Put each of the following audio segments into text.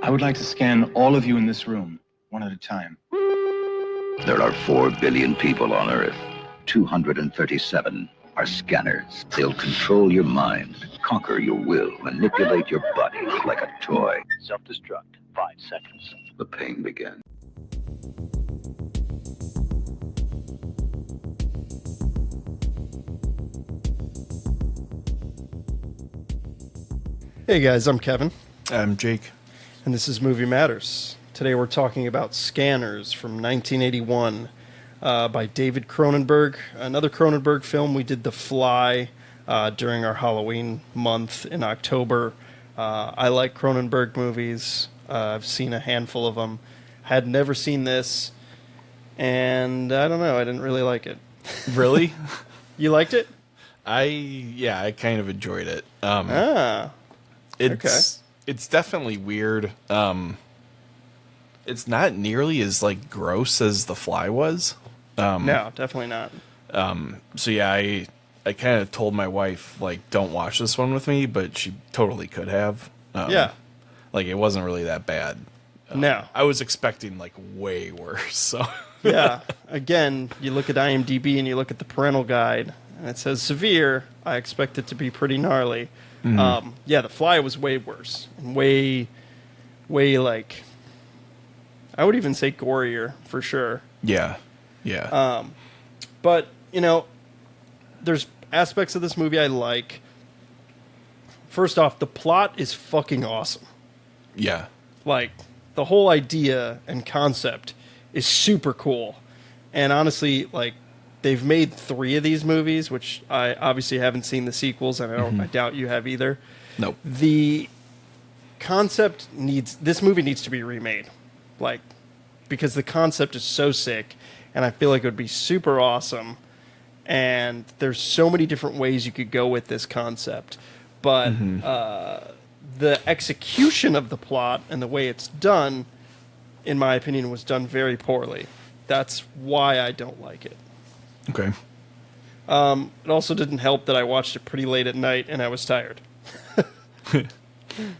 I would like to scan all of you in this room, one at a time. There are 4 billion people on Earth. 237 are scanners. They'll control your mind, conquer your will, manipulate your body like a toy. Self-destruct. 5 seconds. The pain begins. Hey guys, I'm Kevin. I'm Jake. And this is Movie Matters. Today we're talking about Scanners from 1981 by David Cronenberg. Another Cronenberg film. We did The Fly during our Halloween month in October. I like Cronenberg movies. I've seen a handful of them. Had never seen this, and I don't know, I didn't really like it. Really? You liked it? I kind of enjoyed it. It's definitely weird. It's not nearly as like gross as The Fly was. No, definitely not. So yeah, I kind of told my wife like don't watch this one with me, but she totally could have. Yeah. Like it wasn't really that bad. No. I was expecting like way worse. So yeah. Again, you look at IMDb and you look at the parental guide, and it says severe. I expect it to be pretty gnarly. Mm-hmm. Yeah, The Fly was way worse. And way like, I would even say gorier for sure. Yeah. But, you know, there's aspects of this movie I like. First off, the plot is fucking awesome. Yeah. Like, the whole idea and concept is super cool. And honestly, like, they've made 3 of these movies, which I obviously haven't seen the sequels, and I doubt you have either. Nope. The concept this movie needs to be remade. Like, because the concept is so sick, and I feel like it would be super awesome. And there's so many different ways you could go with this concept. But the execution of the plot and the way it's done, in my opinion, was done very poorly. That's why I don't like it. Okay. It also didn't help that I watched it pretty late at night and I was tired.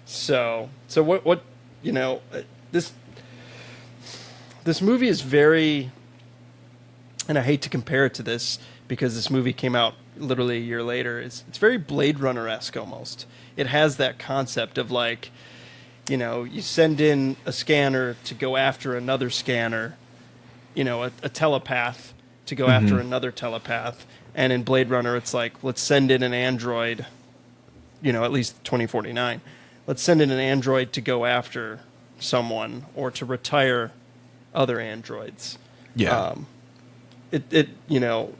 So what you know, this movie is very, and I hate to compare it to this because this movie came out literally a year later. It's very Blade Runner-esque almost. It has that concept of like, you know, you send in a scanner to go after another scanner, you know, a telepath to go after another telepath. And in Blade Runner, it's like, let's send in an android, you know, at least 2049. Let's send in an android to go after someone or to retire other androids. Yeah. You know,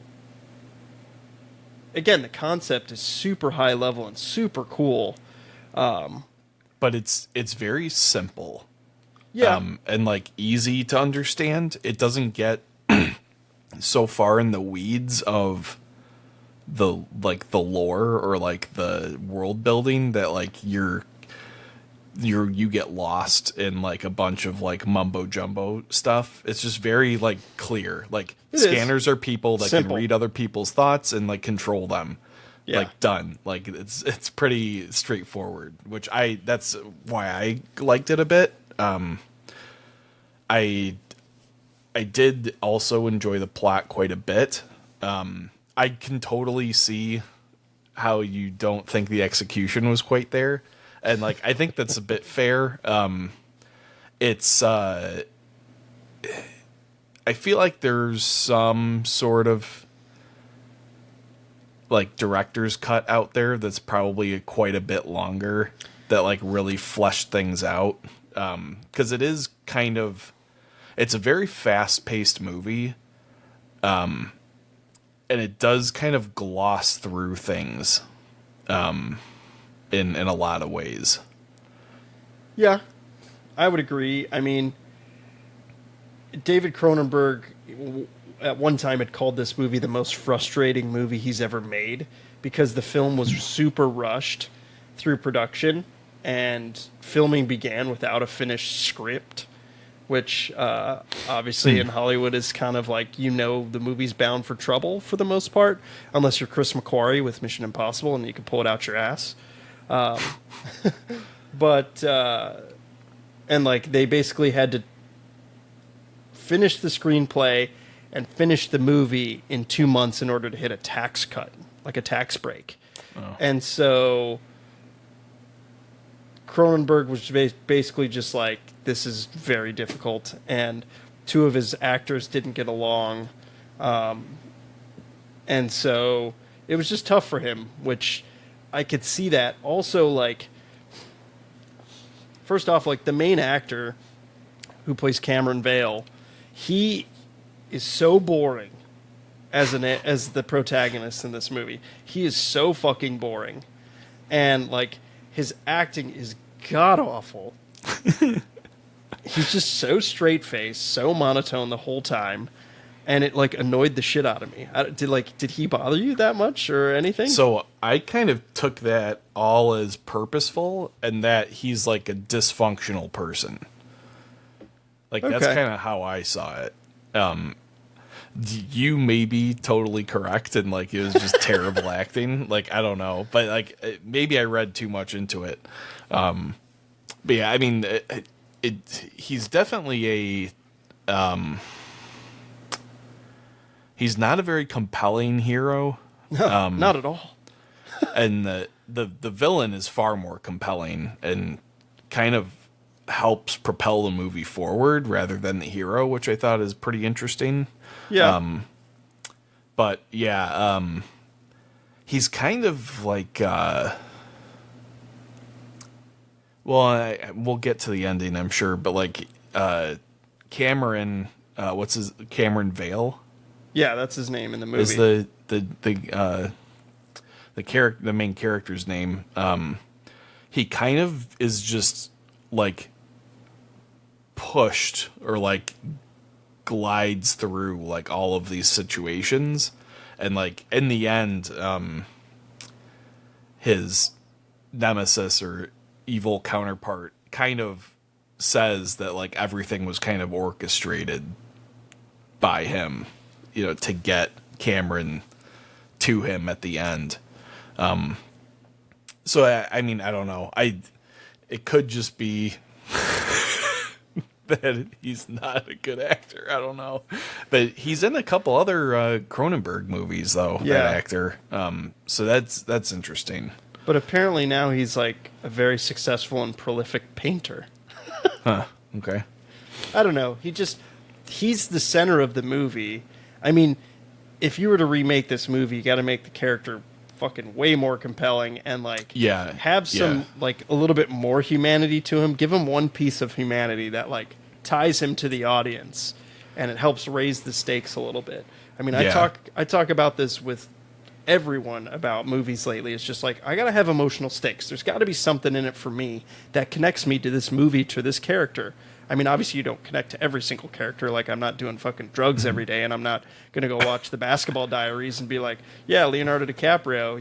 again, the concept is super high level and super cool. But it's very simple. Yeah. And like easy to understand. It doesn't get so far in the weeds of the lore or like the world building that like you get lost in like a bunch of like mumbo jumbo stuff. It's just very like clear. Like scanners are people that simple. can read other people's thoughts and like control them. Yeah. Like done. Like it's pretty straightforward, which that's why I liked it a bit. I did also enjoy the plot quite a bit. I can totally see how you don't think the execution was quite there. And like, I think that's a bit fair. It's, I feel like there's some sort of like director's cut out there that's probably quite a bit longer that like really fleshed things out. 'Cause it is kind of, it's a very fast-paced movie, and it does kind of gloss through things in a lot of ways. Yeah, I would agree. I mean, David Cronenberg at one time had called this movie the most frustrating movie he's ever made because the film was super rushed through production and filming began without a finished script, which obviously in Hollywood is kind of like, you know, the movie's bound for trouble for the most part, unless you're Chris McQuarrie with Mission Impossible and you can pull it out your ass. But And like they basically had to finish the screenplay and finish the movie in 2 months in order to hit a tax cut, like a tax break. Oh. And so Cronenberg was basically just like, this is very difficult, and two of his actors didn't get along, and so it was just tough for him, which I could see that. Also, like, first off, like, the main actor who plays Cameron Vale, he is so boring as the protagonist in this movie. He is so fucking boring, and like his acting is god awful. He's just so straight faced, so monotone the whole time, and it like annoyed the shit out of me. Did he bother you that much or anything? So I kind of took that all as purposeful, and that he's like a dysfunctional person. Like that's Okay. kind of how I saw it. You may be totally correct, and like it was just terrible acting. Like I don't know, but like maybe I read too much into it. But yeah, I mean, he's definitely he's not a very compelling hero. No, not at all. And the villain is far more compelling and kind of helps propel the movie forward rather than the hero, which I thought is pretty interesting. Yeah. But yeah, he's kind of like we'll get to the ending, I'm sure, but like Cameron Cameron Vale Yeah, that's his name in the movie. is the main character's name. He kind of is just like pushed or like glides through like all of these situations, and like in the end his nemesis or evil counterpart kind of says that like everything was kind of orchestrated by him, you know, to get Cameron to him at the end. So I mean, I don't know. It could just be that he's not a good actor. I don't know, but he's in a couple other Cronenberg movies though. Yeah. That actor. So that's interesting. But apparently now he's like a very successful and prolific painter. Huh. Okay. I don't know. He's the center of the movie. I mean, if you were to remake this movie, you got to make the character fucking way more compelling and like Yeah. have some like a little bit more humanity to him. Give him one piece of humanity that like ties him to the audience, and it helps raise the stakes a little bit. I mean, Yeah. I talk about this with everyone about movies lately. It's just like, I gotta have emotional stakes. There's got to be something in it for me that connects me to this movie, to this character. I mean, obviously you don't connect to every single character. Like, I'm not doing fucking drugs every day, and I'm not gonna go watch the Basketball Diaries and be like, yeah, Leonardo DiCaprio,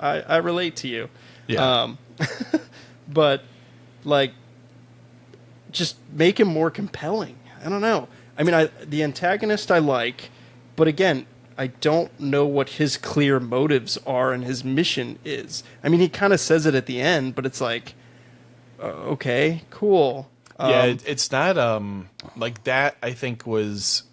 I relate to you. Yeah. But like, just make him more compelling. I don't know. I mean, the antagonist I like, but again, I don't know what his clear motives are and his mission is. I mean, he kind of says it at the end, but it's like, okay, cool. Yeah, it's not like that. I think was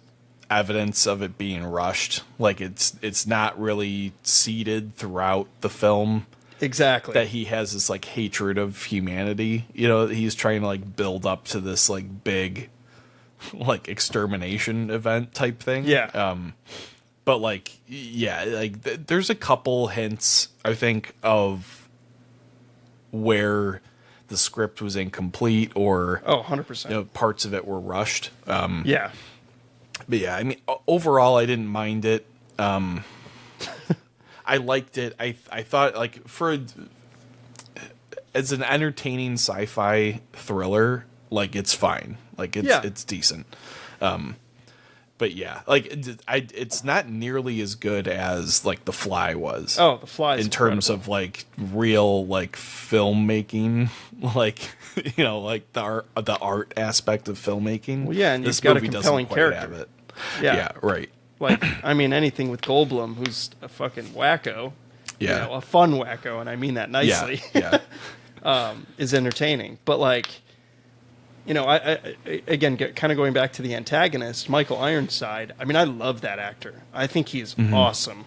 evidence of it being rushed. Like it's not really seeded throughout the film Exactly. that he has this like hatred of humanity. You know, he's trying to like build up to this like big like extermination event type thing. Yeah. But like, yeah, like there's a couple hints I think of where the script was incomplete or 100%. you know, parts of it were rushed. Yeah. But yeah, I mean, overall, I didn't mind it. I liked it. I thought like as an entertaining sci-fi thriller, like it's fine. Like it's decent. But yeah, like it's not nearly as good as like The Fly was. Oh, The Fly is in terms of like real like filmmaking, like you know, like the art aspect of filmmaking. Well, yeah, and this you've got a movie doesn't compelling quite character. have it. Yeah. Yeah, right. Like, I mean, anything with Goldblum, who's a fucking wacko. Yeah. A fun wacko, and I mean that nicely. Yeah. Is entertaining. But like, you know, again, kind of going back to the antagonist, Michael Ironside. I mean, I love that actor. I think he's awesome.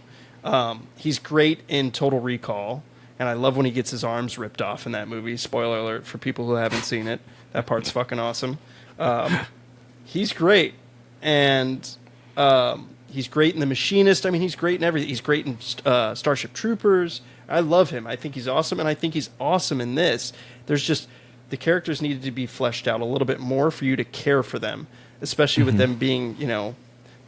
He's great in Total Recall, and I love when he gets his arms ripped off in that movie. Spoiler alert for people who haven't seen it. That part's fucking awesome. He's great, and he's great in The Machinist. I mean, he's great in everything. He's great in Starship Troopers. I love him. I think he's awesome, and I think he's awesome in this. There's just the characters needed to be fleshed out a little bit more for you to care for them, especially with them being, you know,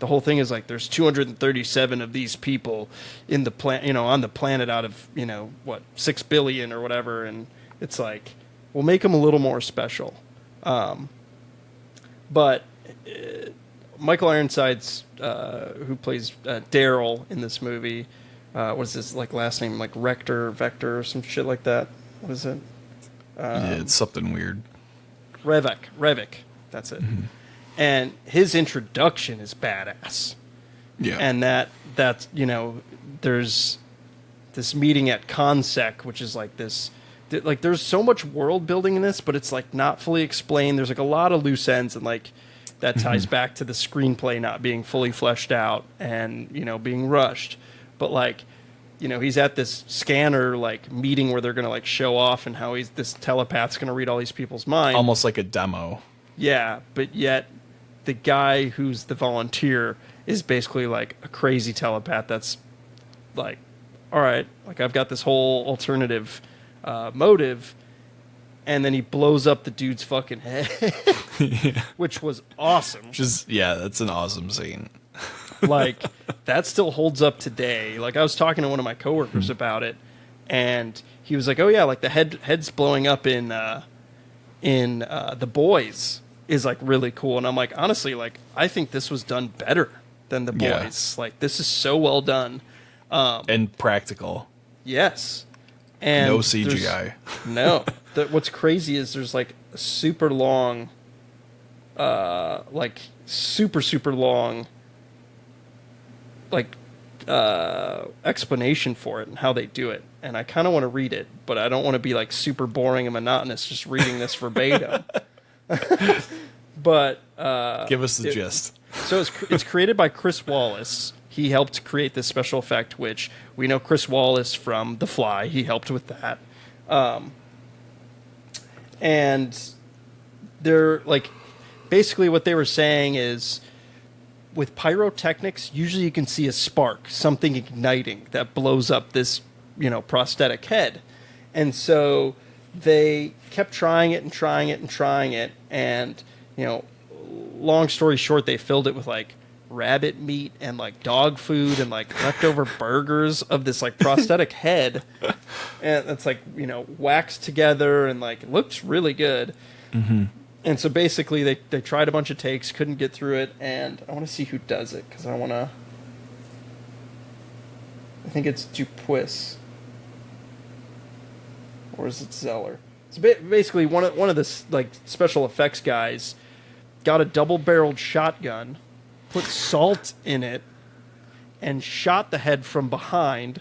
the whole thing is like there's 237 of these people in the on the planet out of, you know, what, 6 billion or whatever, and it's like, we'll make them a little more special. But Michael Ironside's who plays Daryl in this movie, what's his like last name, like Vector or some shit like that? What is it? Yeah, it's something weird. Revik, that's it. And his introduction is badass. Yeah. And that's, you know, there's this meeting at Consec, which is like this, like there's so much world building in this, but it's like not fully explained. There's like a lot of loose ends, and like that ties back to the screenplay not being fully fleshed out and, you know, being rushed. But like, you know, he's at this scanner like meeting where they're going to like show off and how this telepath's going to read all these people's minds. Almost like a demo. Yeah, but yet the guy who's the volunteer is basically like a crazy telepath that's like, all right, like I've got this whole alternative motive, and then he blows up the dude's fucking head, which was awesome. That's an awesome scene. Like, that still holds up today. Like, I was talking to one of my coworkers about it, and he was like, "Oh yeah, like the head's blowing up in The Boys is like really cool." And I'm like, honestly, like I think this was done better than The Boys. Yeah. Like, this is so well done, and practical. Yes, and no CGI. No, what's crazy is there's like a super long, like super long, like explanation for it and how they do it, and I kind of want to read it, but I don't want to be like super boring and monotonous just reading this verbatim. But give us the gist. So it's created by Chris Wallace. He helped create this special effect, which we know Chris Wallace from The Fly. He helped with that, and they're like, basically what they were saying is, with pyrotechnics, usually you can see a spark, something igniting that blows up this, you know, prosthetic head. And so they kept trying it, and, you know, long story short, they filled it with like rabbit meat and like dog food and like leftover burgers of this like prosthetic head. And it's like, you know, waxed together and like it looks really good. Mm-hmm. And so basically they tried a bunch of takes, couldn't get through it, and I want to see who does it, because I think it's Dupuis. Or is it Zeller? So basically one of the like special effects guys got a double-barreled shotgun, put salt in it, and shot the head from behind,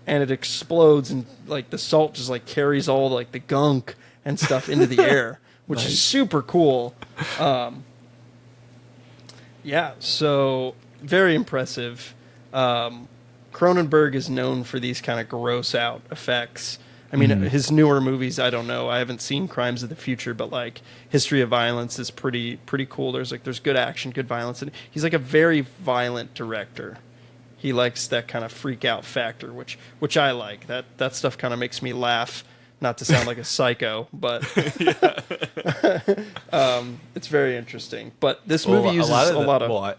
and it explodes, and like the salt just like carries all like the gunk and stuff into the air. Which is super cool. Yeah, so very impressive. Cronenberg is known for these kind of gross out effects. I mean, his newer movies, I don't know. I haven't seen Crimes of the Future, but like History of Violence is pretty cool. There's good action, good violence, and he's like a very violent director. He likes that kind of freak out factor, which I like. That stuff kind of makes me laugh. Not to sound like a psycho, but it's very interesting. But this movie uses a lot of...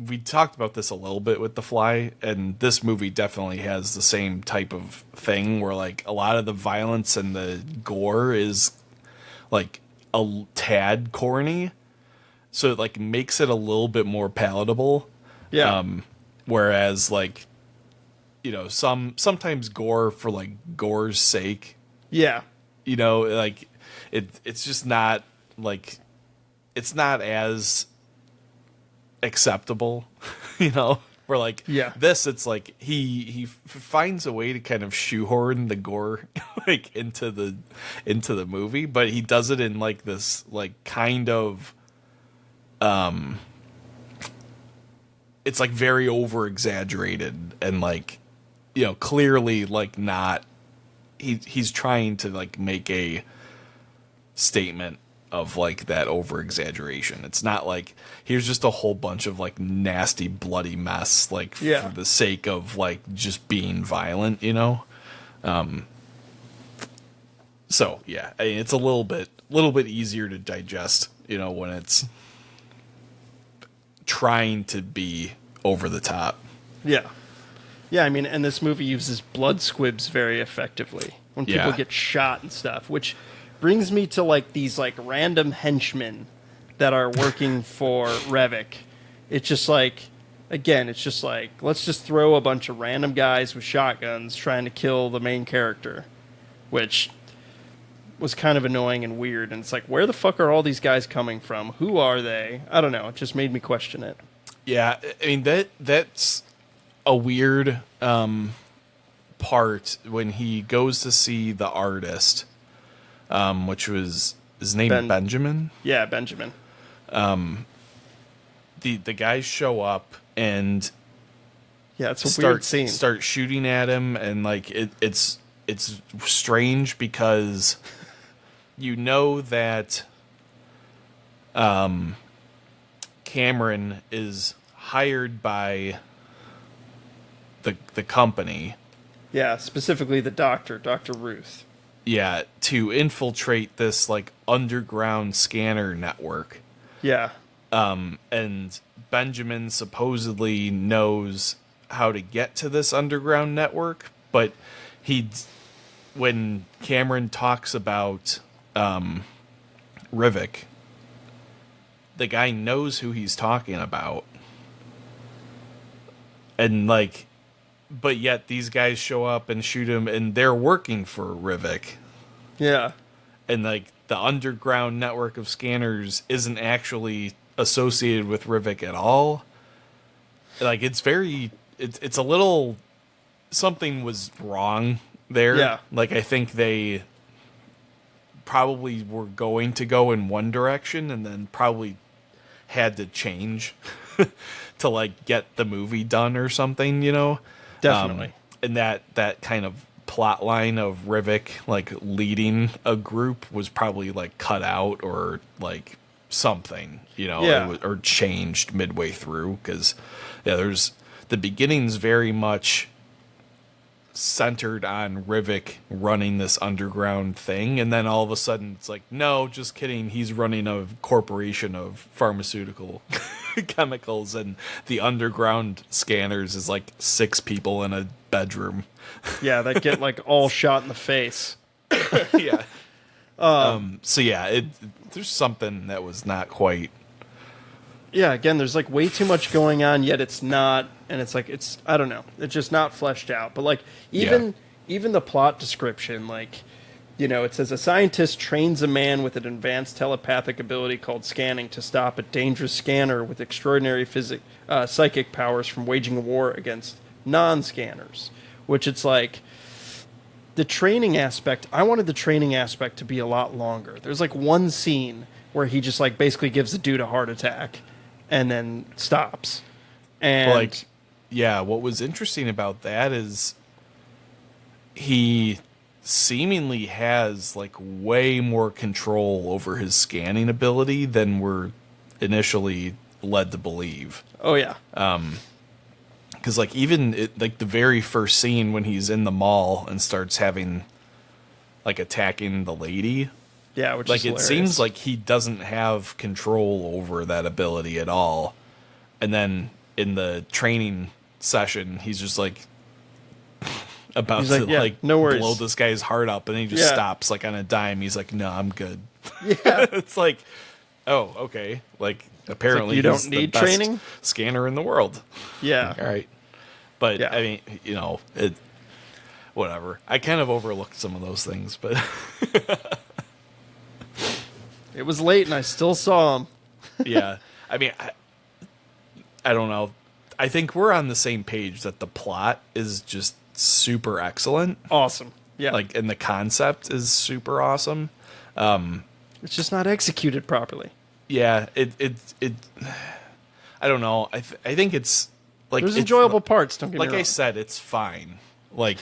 we talked about this a little bit with The Fly, and this movie definitely has the same type of thing where like a lot of the violence and the gore is like a tad corny, so it like makes it a little bit more palatable. Yeah. Whereas like, you know, sometimes gore for like gore's sake. Yeah. You know, like it's just not like, it's not as acceptable, you know. Where like Yeah. this, it's like he finds a way to kind of shoehorn the gore like into the movie, but he does it in like this like kind of it's like very over exaggerated and like, you know, clearly like not he's trying to like make a statement of like that over exaggeration. It's not like here's just a whole bunch of like nasty bloody mess like Yeah. for the sake of like just being violent, you know. So yeah, I mean, it's a little bit easier to digest, you know, when it's trying to be over the top. Yeah. Yeah, I mean, and this movie uses blood squibs very effectively when people Yeah. get shot and stuff, which brings me to like these like random henchmen that are working for Revik. It's just like, again, it's just like, let's just throw a bunch of random guys with shotguns trying to kill the main character, which was kind of annoying and weird. And it's like, where the fuck are all these guys coming from? Who are they? I don't know. It just made me question it. Yeah, I mean that's a weird part when he goes to see the artist, which was his name Benjamin. Yeah, Benjamin. The guys show up and Yeah, it's a weird scene. start shooting at him, and like it's strange because you know that Cameron is hired by the company. Yeah, specifically the doctor, Dr. Ruth. Yeah, to infiltrate this like underground scanner network. Yeah. And Benjamin supposedly knows how to get to this underground network, but when Cameron talks about Rivik, the guy knows who he's talking about. And like, but yet these guys show up and shoot him, and they're working for Rivik. Yeah. And like the underground network of scanners isn't actually associated with Rivik at all. Like it's a little, something was wrong there. Yeah. Like I think they probably were going to go in one direction and then probably had to change to like get the movie done or something, you know? Definitely. And that kind of plot line of Rivik like leading a group was probably like cut out or like something, you know, Yeah. or changed midway through, because there's the beginning's very much centered on Rivik running this underground thing, and then all of a sudden it's like, no, just kidding, he's running a corporation of pharmaceutical chemicals, and the underground scanners is like 6 people in a bedroom. Yeah, that get like all shot in the face. Yeah. So yeah, there's something that was not quite. Yeah, again, there's like way too much going on, yet it's not, and it's like I don't know, it's just not fleshed out. But like even the plot description, like, you know, it says a scientist trains a man with an advanced telepathic ability called scanning to stop a dangerous scanner with extraordinary psychic powers from waging a war against non-scanners. Which it's like the training aspect. I wanted the training aspect to be a lot longer. There's like one scene where he just like basically gives the dude a heart attack and then stops. And Like, yeah, what was interesting about that is he seemingly has like way more control over his scanning ability than we're initially led to believe. oh yeah, Because like even like the very first scene when he's in the mall and starts having like attacking the lady, yeah, which like is it hilarious. seems like he doesn't have control over that ability at all. And then in the training session, he's just like about He's to like, yeah, like no worries. blow this guy's heart up, and he just Yeah. stops like on a dime. He's like, "No, I'm good." Yeah. It's like, oh, okay. Like apparently you don't he's the need best training? scanner in the world. Yeah. All right. But Yeah. I mean, you know, whatever. I kind of overlooked some of those things, but It was late and I still saw him. yeah. I mean, I don't know. I think we're on the same page that the plot is just super excellent. Awesome. Yeah. Like, and the concept is super awesome. It's just not executed properly. Yeah, it I don't know. I think it's like There's it's, enjoyable parts. Don't get me like wrong. I said, it's fine. Like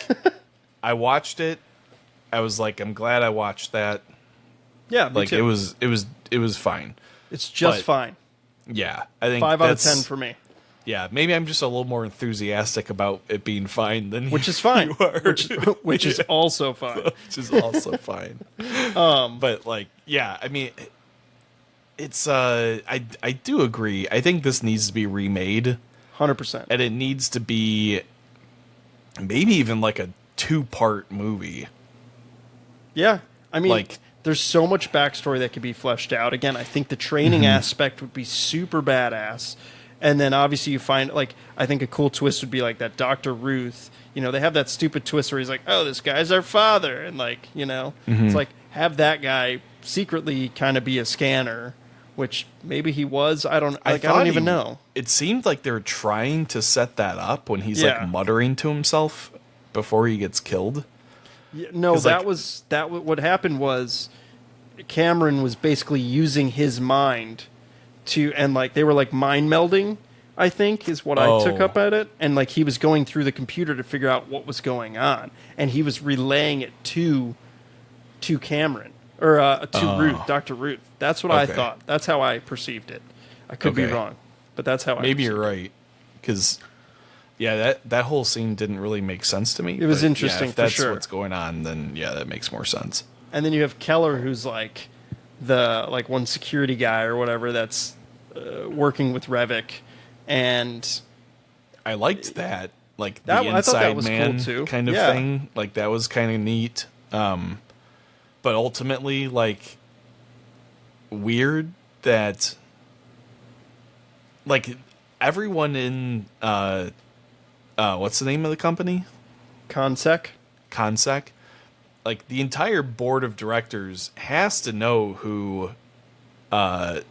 I watched it. I was like, I'm glad I watched that. Yeah, me Like too. it was fine. It's just but- fine. Yeah, I think 5 out of that's- 10 for me. Yeah, maybe I'm just a little more enthusiastic about it being fine than Which is fine. you are. Which is also fine. Which is also fine. But like, yeah, I mean, it's I do agree. I think this needs to be remade, 100%. and it needs to be maybe even like a 2-part movie. Yeah. I mean, Like- there's so much backstory that could be fleshed out. Again, I think the training aspect would be super badass. And then obviously you find, like, I think a cool twist would be like that Dr. Ruth. You know, they have that stupid twist where he's like, oh, this guy's our father. And, like, you know, it's like, have that guy secretly kind of be a scanner, which maybe he was. I don't even know. It seemed like they were trying to set that up when he's Yeah. like muttering to himself before he gets killed. Yeah, no, 'Cause, like- what happened was Cameron was basically using his mind and like they were like mind melding, I think is what I took Oh. up at it, and like he was going through the computer to figure out what was going on, and he was relaying it to Cameron or to Ruth, Dr. Ruth. That's what I Okay. thought. That's how I perceived it. I could be Okay. wrong, but that's how Maybe I you're right, because yeah, that whole scene didn't really make sense to me. It was but, interesting, yeah, if for that's sure. what's going on, then yeah, that makes more sense. And then you have Keller, who's like the one security guy or whatever that's working with Revik, and I liked that, like That- the I thought that inside was cool, man too. kind of Yeah. thing. Like that was kind of neat. But ultimately, like, weird that like everyone in what's the name of the company? Consec. Consec. Like the entire board of directors has to know who the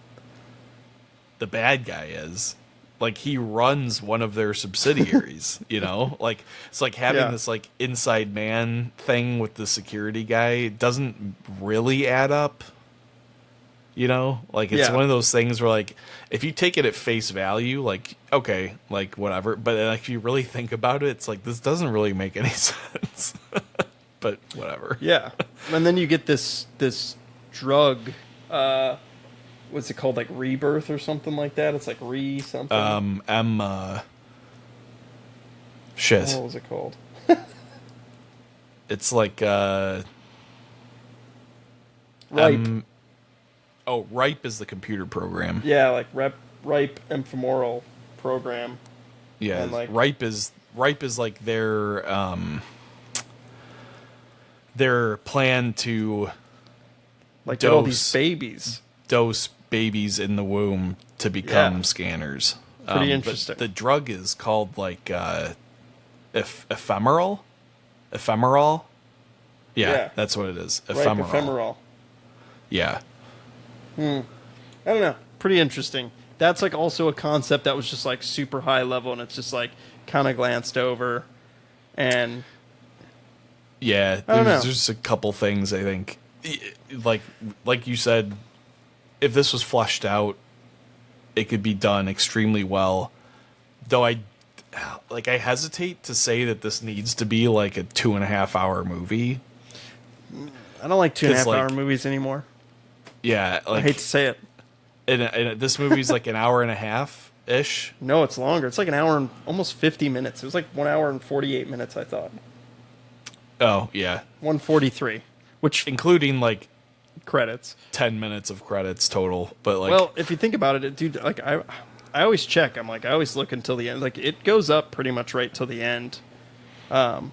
bad guy is. Like he runs one of their subsidiaries, you know? Like it's like having Yeah. this like inside man thing with the security guy doesn't really add up. You know? Like it's Yeah. one of those things where like if you take it at face value, like okay, like whatever, but then, like, if you really think about it, it's like this doesn't really make any sense. But whatever. Yeah, and then you get this drug. What's it called? Like Rebirth or something like that. It's like something. Shit. What was it called? It's like Ripe. Ripe is the computer program. Yeah, like Ripe Ephemeral program. Yeah, And, like- Ripe is like their plan to Like get all these Dose. babies. dose babies in the womb to become Yeah. scanners. Pretty But interesting. the drug is called like ephemeral. Ephemeral. Yeah, that's what it is. Ripe Ephemeral. Ephemeral. Yeah. I don't know. Pretty interesting. That's like also a concept that was just like super high level, and it's just like kind of glanced over. And Yeah, I don't there's know. just a couple things I think, like you said, if this was fleshed out, it could be done extremely well. Though I hesitate to say that this needs to be like a 2.5 hour movie. I don't like 2.5 like- hour movies anymore. Yeah, I like hate to say it. and this movie's like an hour and a half ish. No, it's longer. It's like an hour and almost 50 minutes. It was like 1 hour and 48 minutes, I thought. Oh yeah, 143, which including like credits. 10 minutes of credits total. But like, Well, if you think about it, dude, like I always check. I always look until the end. Like it goes up pretty much right till the end, of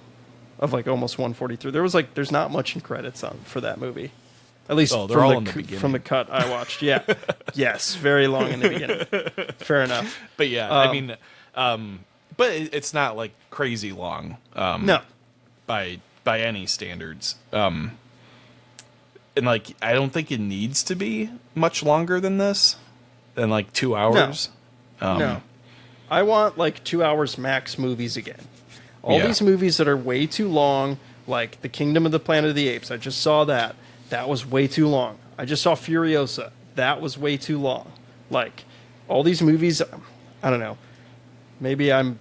like almost 143. There's not much in credits for that movie, at least Oh, they're all in the from beginning. the cut I watched. Yeah, yes, very long in the beginning. Fair enough. but yeah, I mean, but it's not like crazy long. No, by any standards. And like I don't think it needs to be much longer than this, than like 2 hours. no. I want like 2 hours max movies again. All Yeah. these movies that are way too long, like The Kingdom of the Planet of the Apes. I just saw that. That was way too long. I just saw Furiosa. That was way too long. Like all these movies, I don't know. Maybe I'm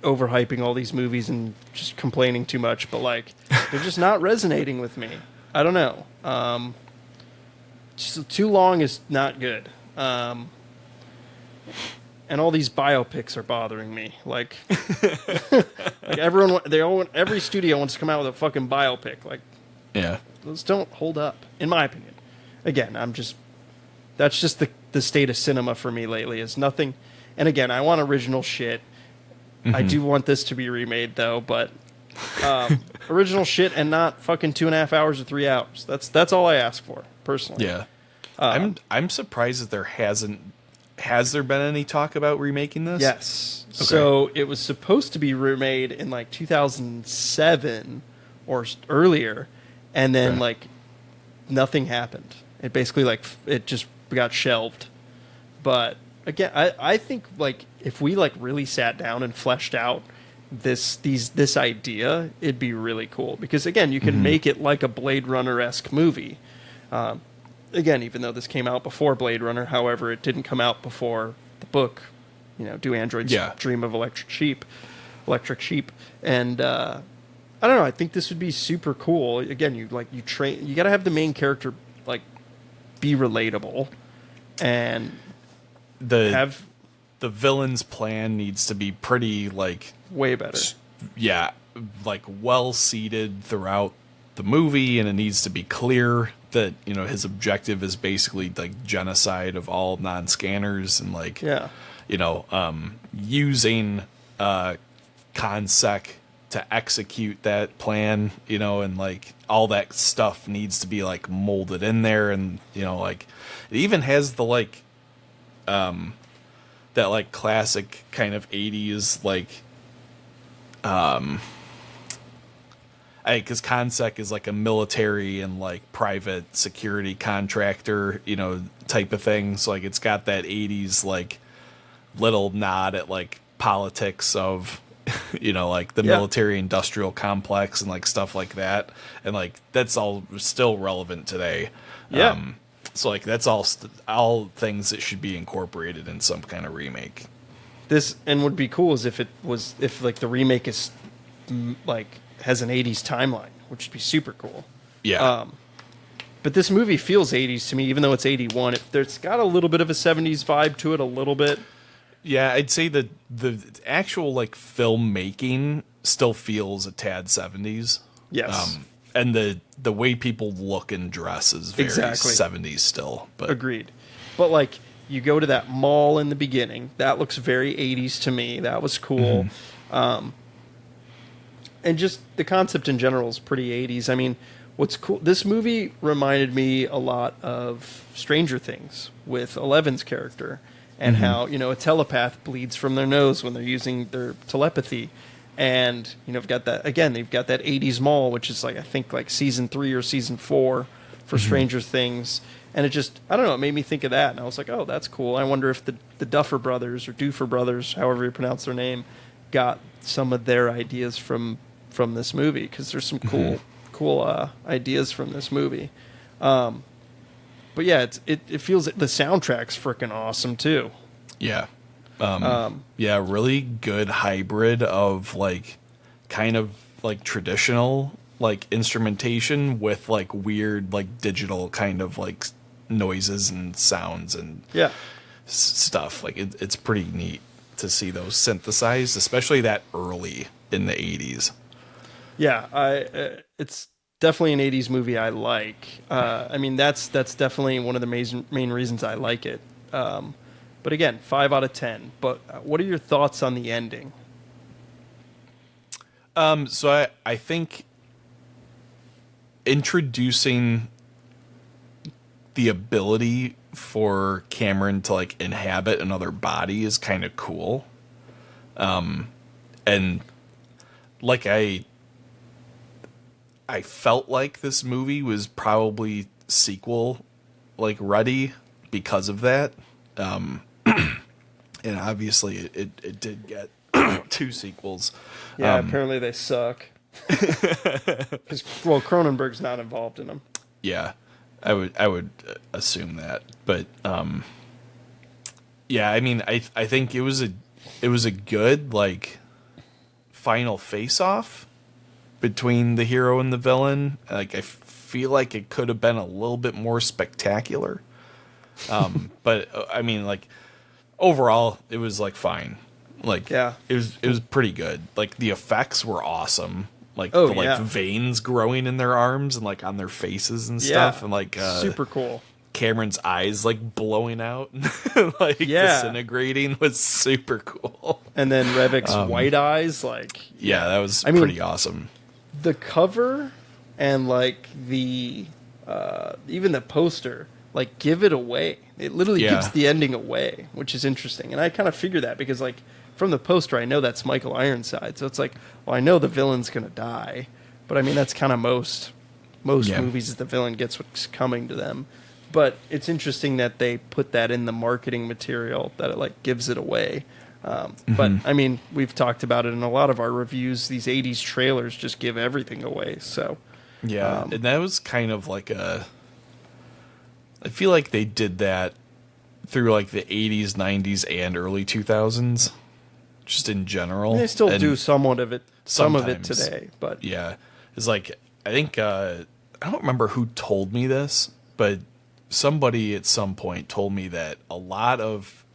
overhyping all these movies and just complaining too much, but like they're just not resonating with me. I don't know. Just too long is not good. And all these biopics are bothering me. Like, like every studio wants to come out with a fucking biopic. Like, Yeah. those don't hold up, in my opinion. Again, that's just the state of cinema for me lately. Is nothing. And again, I want original shit. I do want this to be remade though, but original shit and not fucking 2.5 hours or 3 hours. That's all I ask for personally. Yeah. I'm surprised that has there been any talk about remaking this? Yes. Okay. So it was supposed to be remade in like 2007 or earlier, and then Okay. like nothing happened. It basically like it just got shelved. But again, I think like if we like really sat down and fleshed out this idea, it'd be really cool because again, you can make it like a Blade Runner-esque movie. Again, even though this came out before Blade Runner, however, it didn't come out before the book. Do Androids Dream of Electric Sheep? And I don't know. I think this would be super cool. Again, you got to have the main character like be relatable, and The villain's plan needs to be pretty like way better. Yeah, like well seated throughout the movie, and it needs to be clear that his objective is basically like genocide of all non-scanners and like using ConSec to execute that plan, and like all that stuff needs to be like molded in there, and like it even has the like that like classic kind of 80s like because ConSec is like a military and like private security contractor, type of thing. So like it's got that 80s like little nod at like politics of like the military industrial complex and like stuff like that, and like that's all still relevant today. So like that's all things that should be incorporated in some kind of remake. This and would be cool is if like the remake is like has an 80s timeline, which would be super cool. Yeah. But this movie feels 80s to me, even though it's 81. It's got a little bit of a 70s vibe to it, a little bit. Yeah, I'd say that the actual like filmmaking still feels a tad 70s. Yes. And the way people look and dress is very 70s still. But agreed. But like you go to that mall in the beginning, that looks very 80s to me. That was cool. And just the concept in general is pretty 80s. I mean, what's cool, this movie reminded me a lot of Stranger Things with Eleven's character and how, a telepath bleeds from their nose when they're using their telepathy. And, they've got that 80s mall, which is like, I think like season 3 or season 4 for Stranger Things. And it just, I don't know, it made me think of that. And I was like, oh, that's cool. I wonder if the Duffer Brothers or Doofer Brothers, however you pronounce their name, got some of their ideas from this movie, because there's some cool ideas from this movie. But yeah, it feels the soundtrack's freaking awesome too. Yeah. Yeah, really good hybrid of like kind of like traditional like instrumentation with like weird like digital kind of like noises and sounds and stuff. Like it's pretty neat to see those synthesized, especially that early in the 80s. Yeah, it's definitely an 80s movie I like. I mean, that's definitely one of the main reasons I like it. But again, 5 out of 10. But what are your thoughts on the ending? So I think introducing the ability for Cameron to like inhabit another body is kind of cool. And like I felt like this movie was probably sequel like ready because of that. And obviously it did get 2 sequels. Yeah, apparently they suck. Because Cronenberg's not involved in them. Yeah, I would assume that, but yeah, I mean, I think it was a good like final face off between the hero and the villain. Like I feel like it could have been a little bit more spectacular, but I mean, like overall, it was like fine. Like Yeah. it was pretty good. Like the effects were awesome. Like Oh, the like yeah. veins growing in their arms and like on their faces and stuff, and like super cool. Cameron's eyes like blowing out, like Yeah. disintegrating was super cool. And then Revik's white eyes, like Yeah, that was I mean, pretty awesome. the cover and like the even the poster like give it away. It literally Yeah. gives the ending away, which is interesting. And I kind of figure that because like from the poster I know that's Michael Ironside, so it's like, well, I know the villain's gonna die, but I mean that's kind of most Yeah. movies is the villain gets what's coming to them. But it's interesting that they put that in the marketing material, that it like gives it away. But I mean, we've talked about it in a lot of our reviews. These '80s trailers just give everything away. So Yeah, and that was kind of like I feel like they did that through like the 80s, 90s, and early 2000s, just in general. they still And do somewhat of it, some of it sometimes. today. But Yeah, it's like I think I don't remember who told me this, but somebody at some point told me that a lot of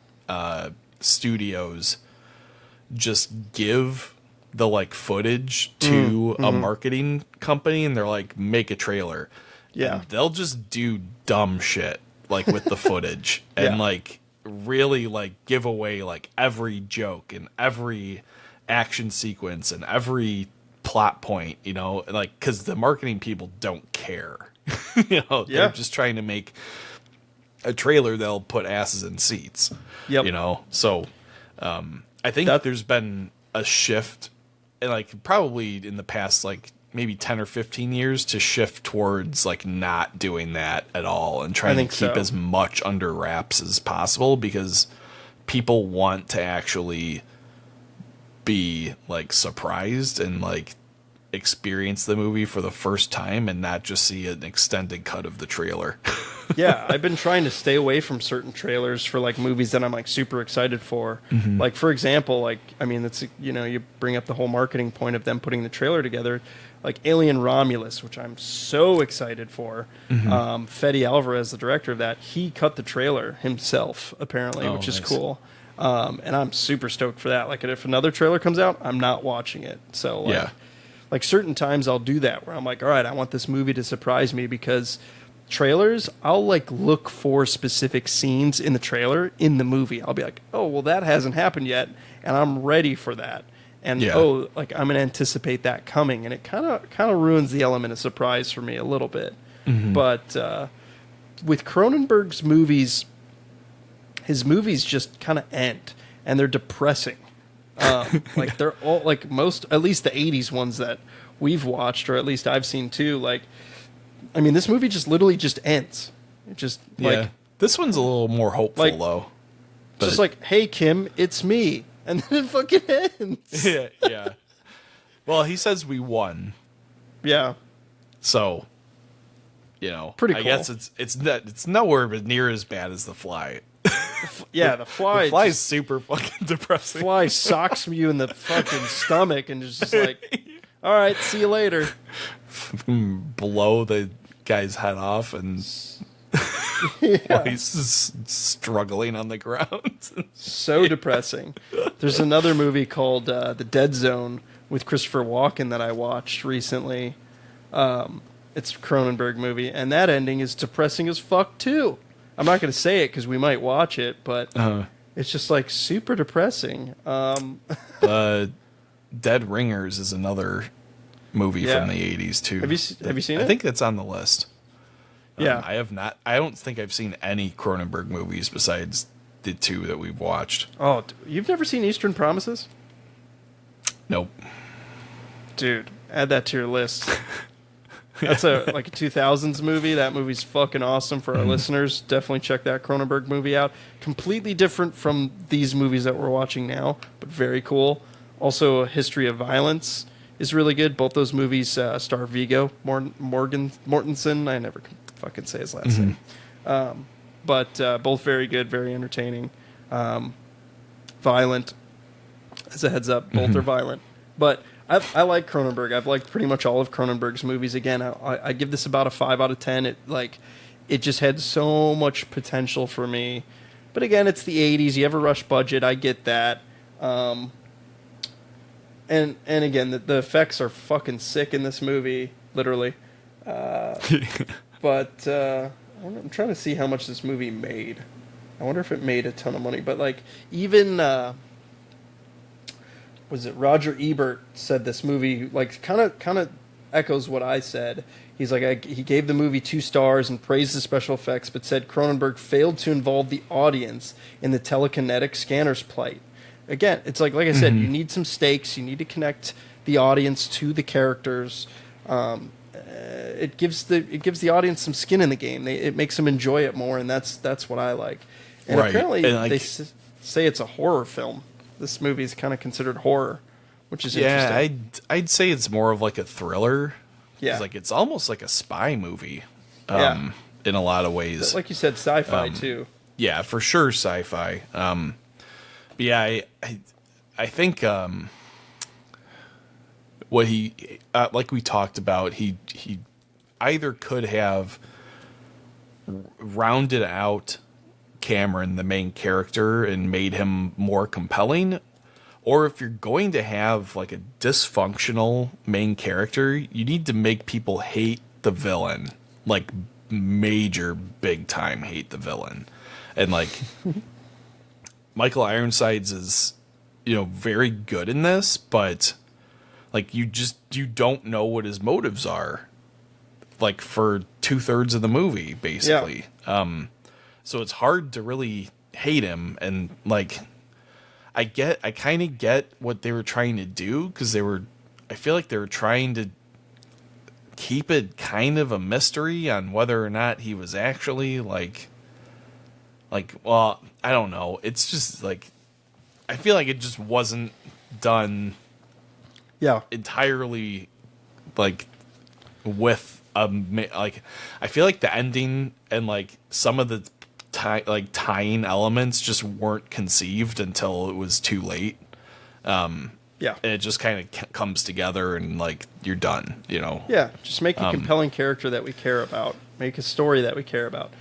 studios just give the like footage to a marketing company and they're like, make a trailer. Yeah. And they'll just do dumb shit like with the footage and Yeah. like really like give away like every joke and every action sequence and every plot point, you know, like because the marketing people don't care. You know, Yeah. they're just trying to make a trailer that'll put asses in seats. Yep. You know, so I think That- there's been a shift, and like probably in the past like maybe 10 or 15 years to shift towards like not doing that at all and trying to think keep so. as much under wraps as possible because people want to actually be like surprised and like experience the movie for the first time and not just see an extended cut of the trailer. yeah, I've been trying to stay away from certain trailers for like movies that I'm like super excited for. Like for example, like I mean, it's you bring up the whole marketing point of them putting the trailer together, like Alien Romulus, which I'm so excited for. Fede Alvarez, the director of that, he cut the trailer himself apparently, Oh, which is nice. cool. And I'm super stoked for that. Like if another trailer comes out, I'm not watching it. So like, Yeah. like certain times I'll do that where I'm like, all right, I want this movie to surprise me because trailers, I'll like look for specific scenes in the trailer in the movie. I'll be like, oh, well, that hasn't happened yet, and I'm ready for that. And Yeah. oh, like I'm gonna anticipate that coming, and it kind of ruins the element of surprise for me a little bit. But with Cronenberg's movies, his movies just kind of end, and they're depressing. Like they're all like most, at least the '80s ones that we've watched, or at least I've seen too. Like, I mean, this movie just literally just ends. It just like Yeah. This one's a little more hopeful like- though. just like, hey Kim, it's me, and then it fucking ends. yeah, yeah. Well, he says we won. Yeah, So, you know, Pretty I cool. guess it's nowhere but near as bad as The Fly. yeah. The fly, The Fly's super fucking depressing. fly socks you in the fucking stomach, and is just like, all right, see you later. Blow the guy's head off and while he's just struggling on the ground. So depressing. There's another movie called The Dead Zone with Christopher Walken that I watched recently. It's a Cronenberg movie, and that ending is depressing as fuck too. I'm not going to say it because we might watch it, but it's just like super depressing. Dead Ringers is another movie Yeah. from the 80s too. Have you seen it? I think that's on the list. Yeah. I have not. I don't think I've seen any Cronenberg movies besides the 2 that we've watched. Oh, you've never seen Eastern Promises? Nope. Dude, add that to your list. That's like a 2000s movie. That movie's fucking awesome for our listeners. Definitely check that Cronenberg movie out. Completely different from these movies that we're watching now, but very cool. Also, A History of Violence is really good. Both those movies star Viggo Mortensen. I never can fucking say his last name. But both very good, very entertaining. Violent. As a heads up, both are violent. But I like Cronenberg. I've liked pretty much all of Cronenberg's movies. Again, I give this about a 5 out of 10. It just had so much potential for me. But again, it's the 80s. You have a rush budget. I get that. And again, the effects are fucking sick in this movie, literally. But I'm trying to see how much this movie made. I wonder if it made a ton of money. But like even was it Roger Ebert said this movie like kind of echoes what I said. He's like he gave the movie 2 stars and praised the special effects, but said Cronenberg failed to involve the audience in the telekinetic scanner's plight. Again, it's like I said, you need some stakes. You need to connect the audience to the characters. It gives the audience some skin in the game. It makes them enjoy it more, and that's what I like. And apparently, and they say it's a horror film. This movie is kind of considered horror, which is interesting. I'd say it's more of like a thriller. Yeah, like it's almost like a spy movie. In a lot of ways, like you said, sci-fi too. Yeah, for sure, sci-fi. But yeah, I think what he like we talked about, he either could have rounded out Cameron, the main character, and made him more compelling, or if you're going to have like a dysfunctional main character, you need to make people hate the villain, like major big time hate the villain. And like Michael Ironsides is, very good in this, but like you don't know what his motives are, like for 2/3 of the movie, basically. Yeah. So it's hard to really hate him, and like I kind of get what they were trying to do, because I feel like they were trying to keep it kind of a mystery on whether or not he was actually well, I don't know. It's just like I feel like it just wasn't done entirely like with like I feel like the ending and like some of the tying elements just weren't conceived until it was too late. And it just kind of comes together, and like you're done, Yeah, just make a compelling character that we care about. Make a story that we care about.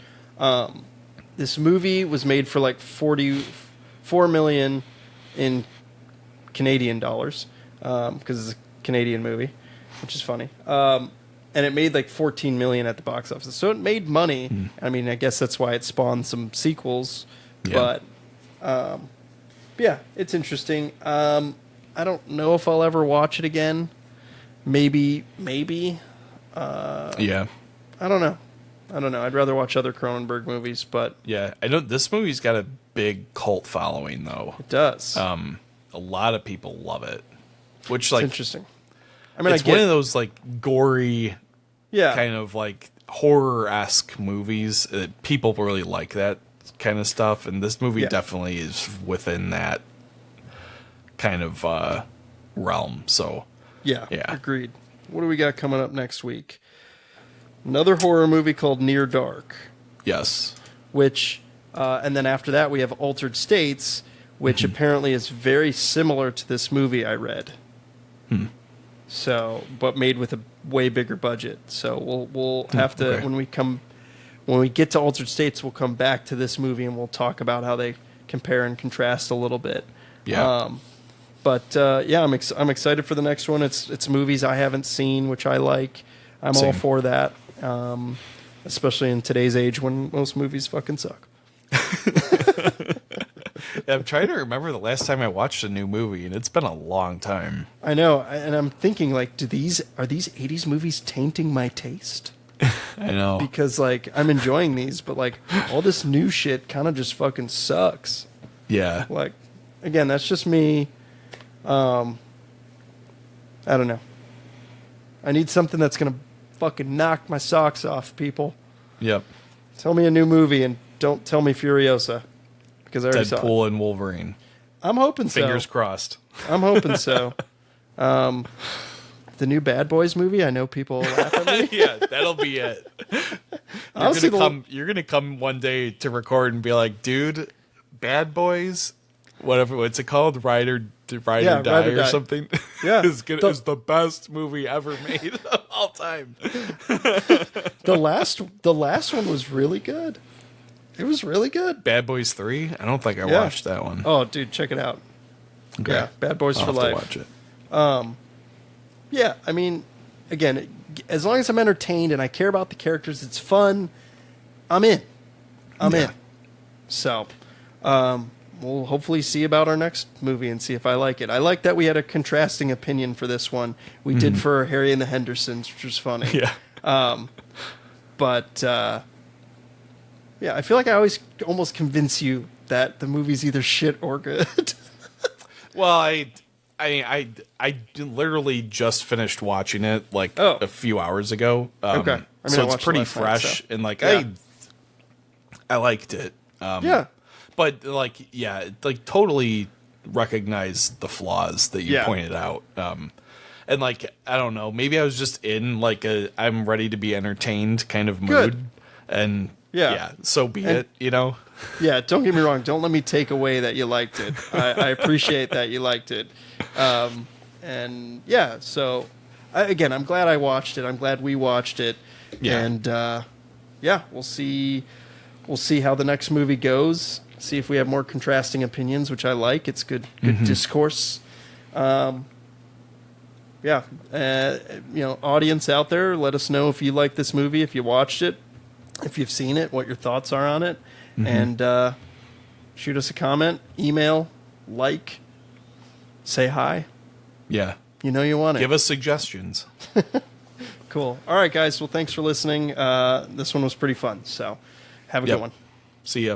This movie was made for like $44 million in Canadian dollars, because it's a Canadian movie, which is funny. And it made like $14 million at the box office, so it made money. I mean, I guess that's why it spawned some sequels. Yeah. But yeah, it's interesting. I don't know if I'll ever watch it again. Maybe. Yeah. I don't know. I'd rather watch other Cronenberg movies, but yeah, I know this movie's got a big cult following, though. It does. A lot of people love it, which it's like interesting. I mean, it's one of those like gory, kind of like horror-esque movies. People really like that kind of stuff, and this movie definitely is within that kind of realm. So yeah, agreed. What do we got coming up next week? Another horror movie called Near Dark. Yes. Which, and then after that we have Altered States, which apparently is very similar to this movie I read. So, but made with a way bigger budget. So we'll have to when we get to Altered States, we'll come back to this movie and we'll talk about how they compare and contrast a little bit. Yeah. I'm excited for the next one. It's movies I haven't seen, which I like. I'm all for that. Especially in today's age when most movies fucking suck. I'm trying to remember the last time I watched a new movie, and it's been a long time. I know, and I'm thinking, like, are these 80s movies tainting my taste? I know. Because, like, I'm enjoying these, but, like, all this new shit kind of just fucking sucks. Yeah. Like, again, that's just me. I don't know. I need something that's going to fucking knock my socks off, people. Yep. Tell me a new movie and don't tell me Furiosa, because I already saw it. Deadpool and Wolverine. I'm hoping so. Fingers crossed. I'm hoping so. The new Bad Boys movie, I know people will laugh at me. Yeah, that'll be it. You're gonna come one day to record and be like, dude, Bad Boys, what's it called? Ride or Die or something. Yeah. is the best movie ever made of all time. The last one was really good. It was really good. Bad Boys 3? I don't think I watched that one. Oh, dude, check it out. Okay. Yeah, Bad Boys I'll for have Life. to watch it. Yeah, I mean, again, as long as I'm entertained and I care about the characters, it's fun, I'm in. I'm in. So, we'll hopefully see about our next movie and see if I like it. I like that we had a contrasting opinion for this one. We did for Harry and the Hendersons, which was funny. Yeah. But yeah, I feel like I always almost convince you that the movie's either shit or good. Well, I literally just finished watching it a few hours ago. Okay. I mean, so I it's watched pretty it last night, fresh, so. and Yeah. I liked it. Yeah. But totally recognize the flaws that you pointed out. And I don't know, maybe I was just in I'm ready to be entertained kind of mood. Good. And Yeah. so be it, you know? Yeah, don't get me wrong. Don't let me take away that you liked it. I appreciate that you liked it. And yeah, so again, I'm glad I watched it. I'm glad we watched it. Yeah. And yeah, we'll see how the next movie goes. See if we have more contrasting opinions, which I like. It's good discourse. Yeah, audience out there, let us know if you like this movie, if you watched it, if you've seen it, what your thoughts are on it. And shoot us a comment, email, say hi. Yeah. You know you want it. Give us suggestions. Cool. All right, guys. Well, thanks for listening. This one was pretty fun. So have a good one. See ya.